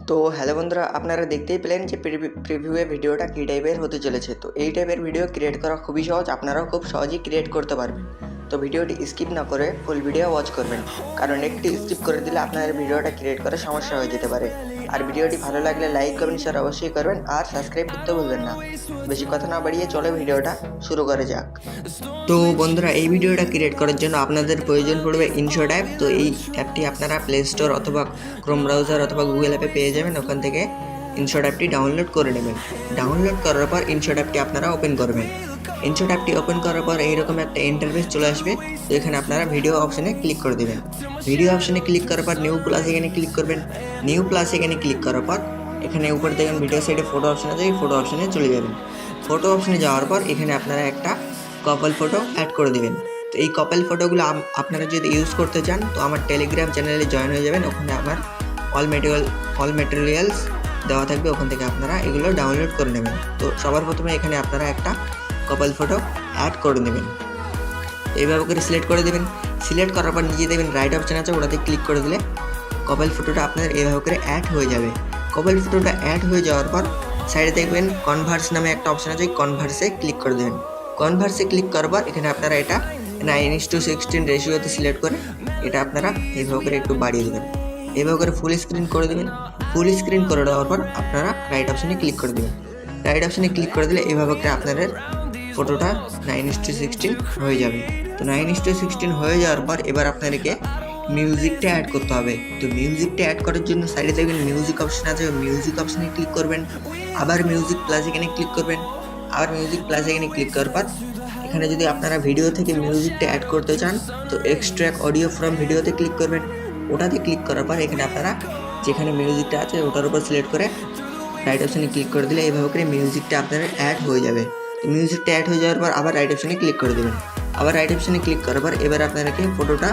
তো হ্যালো বন্ধুরা, আপনারা দেখতেই পেলেন যে প্রিভিউয়ে ভিডিওটা কী টাইপের হতে চলেছে। তো এই টাইপের ভিডিও ক্রিয়েট করা খুবই সহজ, আপনারাও খুব সহজেই ক্রিয়েট করতে পারবেন। তো ভিডিওটি স্কিপ না করে ফুল ভিডিও ওয়াচ করবেন, কারণ একটি স্কিপ করে দিলে আপনার ভিডিওটা ক্রিয়েট করা সমস্যা হয়ে যেতে পারে। আর ভিডিওটি ভালো লাগলে লাইক কমেন্ট শেয়ার অবশ্যই করবেন, আর সাবস্ক্রাইব করতে ভুলবেন না। বেশি কথা না বাড়িয়ে চলে ভিডিওটা শুরু করে যাক। তো বন্ধুরা, এই ভিডিওটা ক্রিয়েট করার জন্য আপনাদের প্রয়োজন পড়বে ইনশট অ্যাপ। তো এই অ্যাপটি আপনারা প্লে স্টোর অথবা ক্রোম ব্রাউজার অথবা গুগল অ্যাপে পেয়ে যাবেন। ওখান থেকে ইনশট অ্যাপটি ডাউনলোড করে নেবেন। ডাউনলোড করার পর ইনশট অ্যাপটি আপনারা ওপেন করবেন। ইনশট অ্যাপটি ওপেন করার পর এইরকম একটা ইন্টারফেস চলে আসবে। তো এখানে আপনারা ভিডিও অপশানে ক্লিক করে দেবেন। ভিডিও অপশানে ক্লিক করার পর নিউ প্লাস এখানে ক্লিক করবেন। নিউ প্লাস এখানে ক্লিক করার পর এখানে উপরে দেখবেন ভিডিও সাইডে ফটো অপশান আছে, এই ফটো অপশানে চলে যাবেন। ফটো অপশানে যাওয়ার পর এখানে আপনারা একটা কাপল ফটো অ্যাড করে দেবেন। তো এই কাপল ফটোগুলো আপনারা যদি ইউজ করতে চান তো আমার টেলিগ্রাম চ্যানেলে জয়েন হয়ে যাবেন। ওখানে আমার অল ম্যাটেরিয়ালস দেওয়া থাকবে, ওখান থেকে আপনারা এগুলো ডাউনলোড করে নেবেন। তো সবার প্রথমে এখানে আপনারা একটা কাপল ফটো অ্যাড করে নেবেন। এইভাবে করে সিলেক্ট করে দেবেন। সিলেক্ট করার পর নিচে দেবেন রাইট অপশান আছে, ওটাতে ক্লিক করে দিলে কাপল ফটোটা আপনার এইভাবে করে অ্যাড হয়ে যাবে। কাপল ফটোটা অ্যাড হয়ে যাওয়ার পর সাইডে দেখবেন কনভার্স নামে একটা অপশান আছে, ওই কনভার্সে ক্লিক করে দেবেন। কনভার্সে ক্লিক করার পর এখানে আপনারা এটা 9:16 রেশিওতে সিলেক্ট করে এটা আপনারা এইভাবে করে একটু বাড়িয়ে দেবেন। এইভাবে করে ফুল স্ক্রিন করে দেবেন। ফুল স্ক্রিন করে দেওয়ার পর আপনারা রাইট অপশানে ক্লিক করে দেবেন। রাইট অপশানে ক্লিক করে দিলে এইভাবে করে আপনাদের ফটোটা 9:16 হয়ে যাবে। তো 9:16 হয়ে যাওয়ার পর এবার আপনাদেরকে মিউজিকটা অ্যাড করতে হবে। তো মিউজিকটা অ্যাড করার জন্য সাইডে দেখবেন মিউজিক অপশান আছে, মিউজিক অপশানে ক্লিক করবেন। আবার মিউজিক প্লাস এখানে ক্লিক করবেন। আবার মিউজিক প্লাস এখানে ক্লিক করার পর এখানে যদি আপনারা ভিডিও থেকে মিউজিকটা অ্যাড করতে চান তো এক্সট্র্যাক্ট অডিও ফ্রম ভিডিওতে ক্লিক করবেন। ওটাতে ক্লিক করার পর এখানে আপনারা যেখানে মিউজিকটা আছে ওটার উপর সিলেক্ট করে রাইট অপশানে ক্লিক করে দিলে এইভাবে করে মিউজিকটা আপনাদের অ্যাড হয়ে যাবে। তো মিউজিকটা অ্যাড হয়ে যাওয়ার পর আবার রাইট অপশানে ক্লিক করে দেবেন। আবার রাইট অপশানে ক্লিক করার পর এবার আপনাদেরকে ফটোটা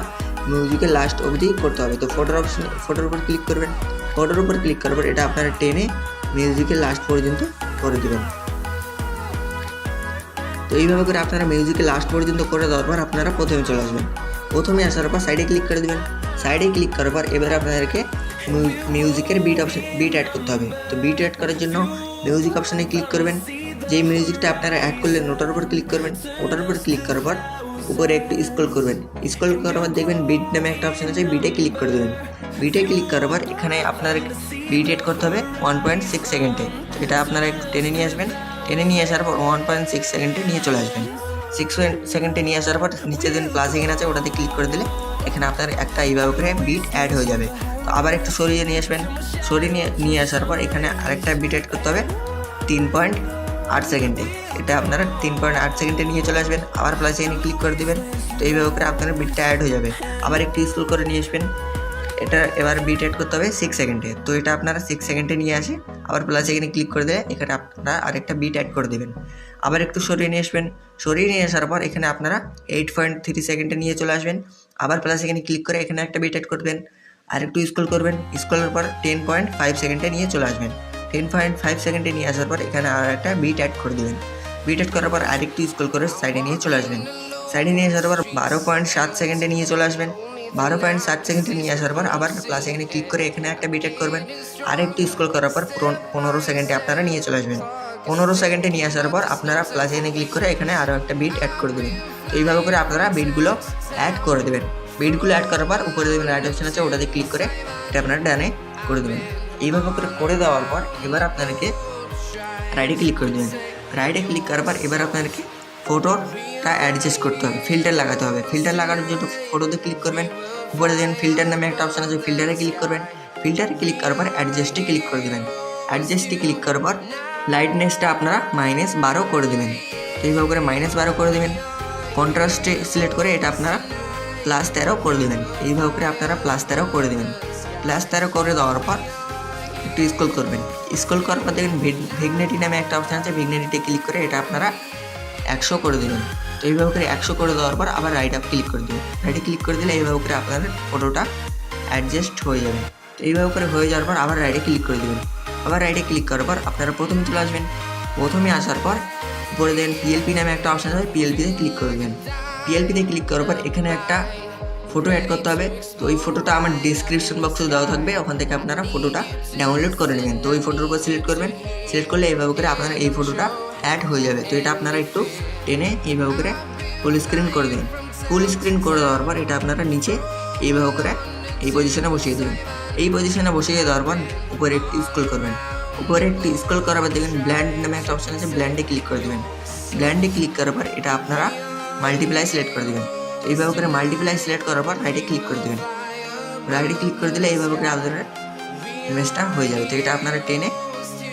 মিউজিকের লাস্ট অবধি করতে হবে। তো ফটোর উপর ক্লিক করবেন। ফটোর উপর ক্লিক করার পর এটা আপনারা টেনে মিউজিকের লাস্ট পর্যন্ত করে দেবেন। তো এইভাবে করে আপনারা মিউজিকের লাস্ট পর্যন্ত করে দেওয়ার পর আপনারা প্রথমে চলে আসবেন। প্রথমে আসার পর সাইডে ক্লিক করে দেবেন। সাইডে ক্লিক করার পর এবার আপনাদেরকে মিউজিকের বিট অ্যাড করতে হবে। তো বিট অ্যাড করার জন্য মিউজিক অপশানে ক্লিক করবেন। যেই মিউজিকটা আপনারা অ্যাড করলেন ওটার উপর ক্লিক করবেন। ওটার উপর ক্লিক করার পর উপরে একটু স্ক্রল করবেন। স্ক্রল করার পর দেখবেন বিট নামে একটা অপশান আছে, বিটে ক্লিক করে দেবেন। বিটে ক্লিক করার পর এখানে আপনার বিট অ্যাড করতে হবে 1.6 সেকেন্ডে। এটা আপনারা একটু টেনে নিয়ে আসবেন। টেনে নিয়ে আসার পর 1.6 সেকেন্ডে নিয়ে চলে আসবেন। 6 সেকেন্ডে নিয়ে আসার পর নিচে দিন প্লাস এখানে আছে, ওটাতে ক্লিক করে দিলে এখানে আপনার একটা এইভাবে করে বিট অ্যাড হয়ে যাবে। তো আবার একটু সরিয়ে নিয়ে আসবেন। সরিয়ে নিয়ে আসার পর এখানে আরেকটা বিট অ্যাড করতে হবে 3.8 সেকেন্ডে। এটা আপনারা 3.8 সেকেন্ডে নিয়ে চলে আসবেন। আবার প্লাস এখানে ক্লিক করে দেবেন। তো এইভাবে করে আপনার বিটটা অ্যাড হয়ে যাবে। আবার একটু স্ক্রল করে নিয়ে আসবেন। এটা এবার বিট অ্যাড করতে হবে 6 সেকেন্ডে। তো এটা আপনারা 6 সেকেন্ডে নিয়ে আসে আবার প্লাস এখানে ক্লিক করে দিলে এখানে আপনারা আরেকটা বিট অ্যাড করে দেবেন। আবার একটু সরিয়ে নিয়ে আসবেন। সরিয়ে নিয়ে আসার পর এখানে আপনারা 8.3 সেকেন্ডে নিয়ে চলে আসবেন। আবার প্লাস এখানে ক্লিক করে এখানে একটা বিট অ্যাড করবেন। আর একটু স্ক্রল করবেন। স্ক্রলের পর 10.5 সেকেন্ডে নিয়ে চলে আসবেন। 10.5 সেকেন্ডে নিয়ে আসার পর এখানে আর একটা বিট অ্যাড করে দেবেন। বিট অ্যাড করার পর আরেকটু স্ক্রল করে সাইডে নিয়ে চলে আসবেন। সাইডে নিয়ে আসার পর 12.7 সেকেন্ডে নিয়ে চলে আসবেন। 12.7 সেকেন্ডে নিয়ে আসার পর আবার প্লাস এখানে ক্লিক করে এখানে একটা বিট অ্যাড করবেন। আর একটু স্ক্রল করার পর 15 সেকেন্ডে আপনারা নিয়ে চলে আসবেন। 15 সেকেন্ডে নিয়ে আসার পর আপনারা প্লাস এখানে ক্লিক করে এখানে আরও একটা বিট অ্যাড করে দেবেন। তো এইভাবে করে আপনারা বিটগুলো অ্যাড করে দেবেন। বিটগুলো অ্যাড করার পর উপরে দেবেন রাইট অপশান আছে, ওটাতে ক্লিক করে এটা আপনারা ডানে করে দেবেন। এইভাবে করে দেওয়ার পর এবার আপনাদেরকে রাইটে ক্লিক করে দেবেন। রাইটে ক্লিক করার পর এবার আপনাদেরকে ফটোটা অ্যাডজাস্ট করতে হবে, ফিল্টার লাগাতে হবে। ফিল্টার লাগানোর জন্য ফটোতে ক্লিক করবেন। উপরে দেবেন ফিল্টার নামে একটা অপশান আছে, ফিল্টারে ক্লিক করবেন। ফিল্টারে ক্লিক করার পর অ্যাডজাস্টে ক্লিক করে দেবেন। অ্যাডজাস্টে ক্লিক করার পর লাইটনেসটা আপনারা -12 করে দেবেন। এইভাবে করে -12 করে দেবেন। কন্ট্রাস্টে সিলেক্ট করে এটা আপনারা +13 করে দেবেন। এইভাবে করে আপনারা +13 করে দেবেন। +13 করে দেওয়ার পর একটু স্ক্রল করবেন। স্ক্রল করার পর দেখবেন ভিগনেটি নামে একটা অপশান আছে, ভিগনেটিতে ক্লিক করে এটা আপনারা 100 করে দেবেন। তো এইভাবে করে 100 করে দেওয়ার পর আবার রাইট আপ ক্লিক করে দেবেন। রাইটে ক্লিক করে দিলে এইভাবে করে আপনাদের ফটোটা অ্যাডজাস্ট হয়ে যাবে। তো এইভাবে করে হয়ে যাওয়ার পর আবার রাইটে ক্লিক করে দেবেন। আবার রাইটে ক্লিক করার পর আপনারা প্রথমে চলে আসবেন। প্রথমে আসার পর উপরে দেবেন পিএলপি নামে একটা অপশান আছে, পিএলপিতে ক্লিক করে দেবেন। পিএলপিতে ক্লিক করার পর এখানে একটা ফটো অ্যাড করতে হবে। তো ওই ফটোটা আমার ডিসক্রিপশন বক্সে দেওয়া থাকবে, ওখান থেকে আপনারা ফটোটা ডাউনলোড করে নেবেন। তো ওই ফটোর উপর সিলেক্ট করবেন, সিলেক্ট করলে এইভাবে করে আপনারা এই ফটোটা অ্যাড হয়ে যাবে। তো এটা আপনারা একটু টেনে এইভাবে করে ফুল স্ক্রিন করে দেবেন। ফুল স্ক্রিন করে দেওয়ার পর এটা আপনারা নিচে এইভাবে করে এই পজিশনে বসিয়ে দেবেন। এই পজিশনে বসিয়ে দেওয়ার পর উপরে একটু স্ক্রল করবেন। উপরে একটু স্ক্রল করার পর দেখবেন ব্ল্যান্ড নামে একটা অপশন আছে, ব্ল্যান্ডে ক্লিক করে দেবেন। ব্ল্যান্ডে ক্লিক করার পর এটা আপনারা মাল্টিপ্লাই সিলেক্ট করে দেবেন। এইভাবে করে মাল্টিপ্লাই সিলেক্ট করার পর রাইটে ক্লিক করে দেবেন। রাইটে ক্লিক করে দিলে এইভাবে করে আপনাদের ইমেজটা হয়ে যাবে। তো এটা আপনারা টেনে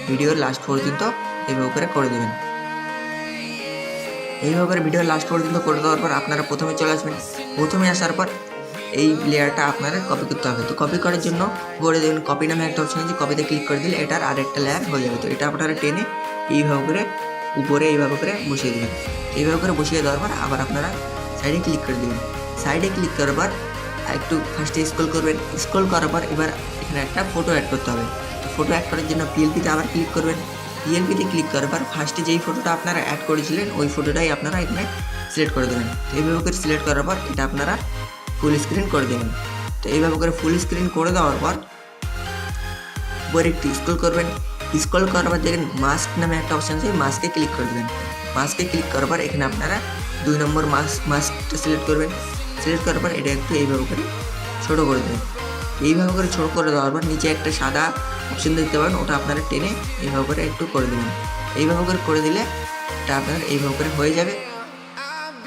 ভিডিওর লাস্ট পর্যন্ত এইভাবে করে দেবেন। এইভাবে করে ভিডিওর লাস্ট পর্যন্ত করে দেওয়ার পর আপনারা প্রথমে চলে আসবেন। প্রথমে আসার পর এই লেয়ারটা আপনারা কপি করতে হবে। তো কপি করার জন্য করে দেবেন কপি নামে একটা অপশন আছে, কপিতে ক্লিক করে দিলে এটার আরেকটা লেয়ার হয়ে যাবে। তো এটা আপনারা টেনে এইভাবে করে উপরে এইভাবে করে বসিয়ে দেবেন। এইভাবে করে বসিয়ে দেওয়ার পর আবার আপনারা সাইডে ক্লিক করে দেবেন। সাইডে ক্লিক করার পর একটু ফার্স্টে স্ক্রল করবেন। স্ক্রল করার পর এবার এখানে একটা ফটো অ্যাড করতে হবে। তো ফটো অ্যাড করার জন্য পিএলপিতে আবার ক্লিক করবেন। পিএলপিতে ক্লিক করার পর ফার্স্টে যেই ফটোটা আপনারা অ্যাড করেছিলেন ওই ফটোটাই আপনারা এখানে সিলেক্ট করে দেবেন। তো এইভাবে করে সিলেক্ট করার পর এটা আপনারা ফুল স্ক্রিন করে দেবেন। তো এইভাবে করে ফুল স্ক্রিন করে দেওয়ার পর উপরে একটু স্ক্রল করবেন। স্ক্রল করার পর দেখেন মাস্ক নামে একটা অপশান আছে, মাস্কে ক্লিক করে দেবেন। মাস্কে ক্লিক করার পর এখানে আপনারা 2 নম্বর মাস্কটা সিলেক্ট করবেন। সিলেক্ট করার পর এটা একটু এইভাবে করে ছোটো করে দেবেন। এইভাবে করে ছোটো করে দেওয়ার পর নিচে একটা সাদা অপশান দেখতে পাবেন, ওটা আপনারা টেনে এইভাবে করে একটু করে দেবেন। এইভাবে করে দিলে এটা আপনার এইভাবে করে হয়ে যাবে।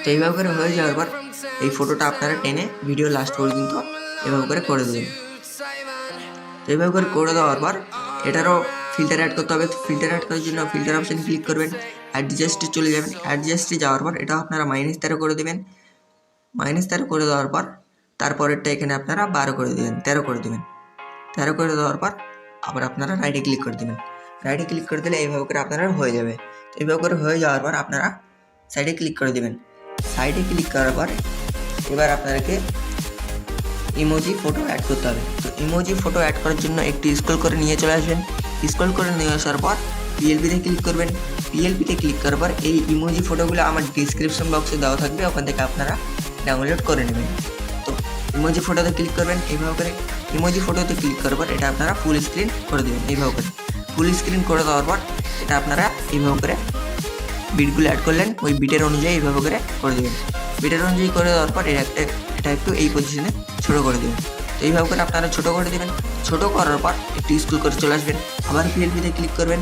তো এইভাবে করে হয়ে যাওয়ার পর এই ফটোটা আপনারা টেনে ভিডিও লাস্ট পর্যন্ত এভাবে করে দেবেন। তো এইভাবে করে দেওয়ার পর এটারও ফিল্টার অ্যাড করতে হবে। ফিল্টার অ্যাড করার জন্য ফিল্টার অপশানে ক্লিক করবেন, অ্যাডজাস্টে চলে যাবেন। অ্যাডজাস্টে যাওয়ার পর এটা আপনারা -13 করে দেবেন। -13 করে দেওয়ার পর তারপরেরটা এখানে আপনারা 12 করে দেবেন, 13 করে দেবেন। 13 করে দেওয়ার পর আবার আপনারা রাইটে ক্লিক করে দেবেন। রাইটে ক্লিক করে দিলে এইভাবে করে আপনারা হয়ে যাবে। তো এইভাবে করে হয়ে যাওয়ার পর আপনারা সাইডে ক্লিক করে দেবেন। সাইডে ক্লিক করার পর এবার আপনাদেরকে ইমোজি ফটো অ্যাড করতে হবে। তো ইমোজি ফটো অ্যাড করার জন্য একটু স্ক্রল করে নিয়ে চলে আসবেন। স্ক্রল করে নিয়ে আসার পর পিএলপিতে ক্লিক করবেন। পিএলপিতে ক্লিক করার পর এই ইমোজি ফটোগুলো আমার ডিসক্রিপশন বক্সে দেওয়া থাকবে, ওখান থেকে আপনারা ডাউনলোড করে নেবেন। তো ইমোজি ফটোতে ক্লিক করবেন। এইভাবে করে ইমোজি ফটোতে ক্লিক করার পর এটা আপনারা ফুল স্ক্রিন করে দেবেন। এইভাবে করে ফুল স্ক্রিন করে দেওয়ার পর এটা আপনারা এইভাবে করে বিটগুলো অ্যাড করলেন, ওই বিটের অনুযায়ী এইভাবে করে দেবেন। বিটের অনুযায়ী করে দেওয়ার পর এটা একটু এই পজিশনে ছোটো করে দেবেন। তো এইভাবে করে আপনারা ছোটো করে দেবেন। ছোটো করার পর একটু স্ক্রল করে চলে আসবেন। আবার পিএলপিতে ক্লিক করবেন।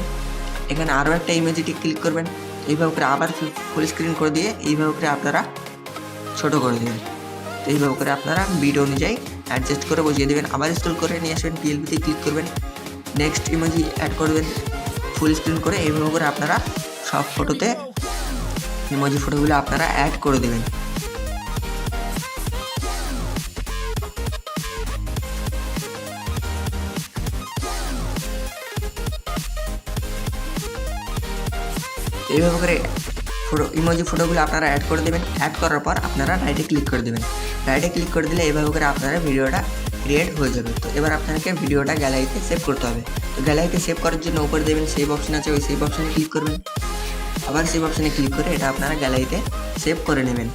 এখানে আরও একটা ইমেজিটি ক্লিক করবেন। এইভাবে করে আবার ফুল স্ক্রিন করে দিয়ে এইভাবে করে আপনারা ছোটো করে দেবেন। তো এইভাবে করে আপনারা বিট অনুযায়ী অ্যাডজাস্ট করে বসিয়ে দেবেন। আবার স্ক্রল করে নিয়ে আসবেন, পিএলপিতে ক্লিক করবেন, নেক্সট ইমেজি অ্যাড করবেন ফুল স্ক্রিন করে। এইভাবে করে আপনারা সব ফটোতে ইমোজি ফটোগুলো আপনারা অ্যাড করে দেবেন। এইভাবে করে ইমোজি ফটোগুলো আপনারা অ্যাড করে দেবেন। অ্যাড করার পর আপনারা রাইটে ক্লিক করে দেবেন। রাইটে ক্লিক করে দিলে এইভাবে করে আপনারা ভিডিওটা ক্রিয়েট হয়ে যাবে। তো এবার আপনাকে ভিডিওটা গ্যালারিতে সেভ করতে হবে। তো গ্যালারিতে সেভ করার জন্য উপরে দেবেন সেভ অপশন আছে, ওই সেভ অপশানে ক্লিক করবেন। আবার সেভ অপশানে ক্লিক করে এটা আপনারা গ্যালারিতে সেভ করে নেবেন।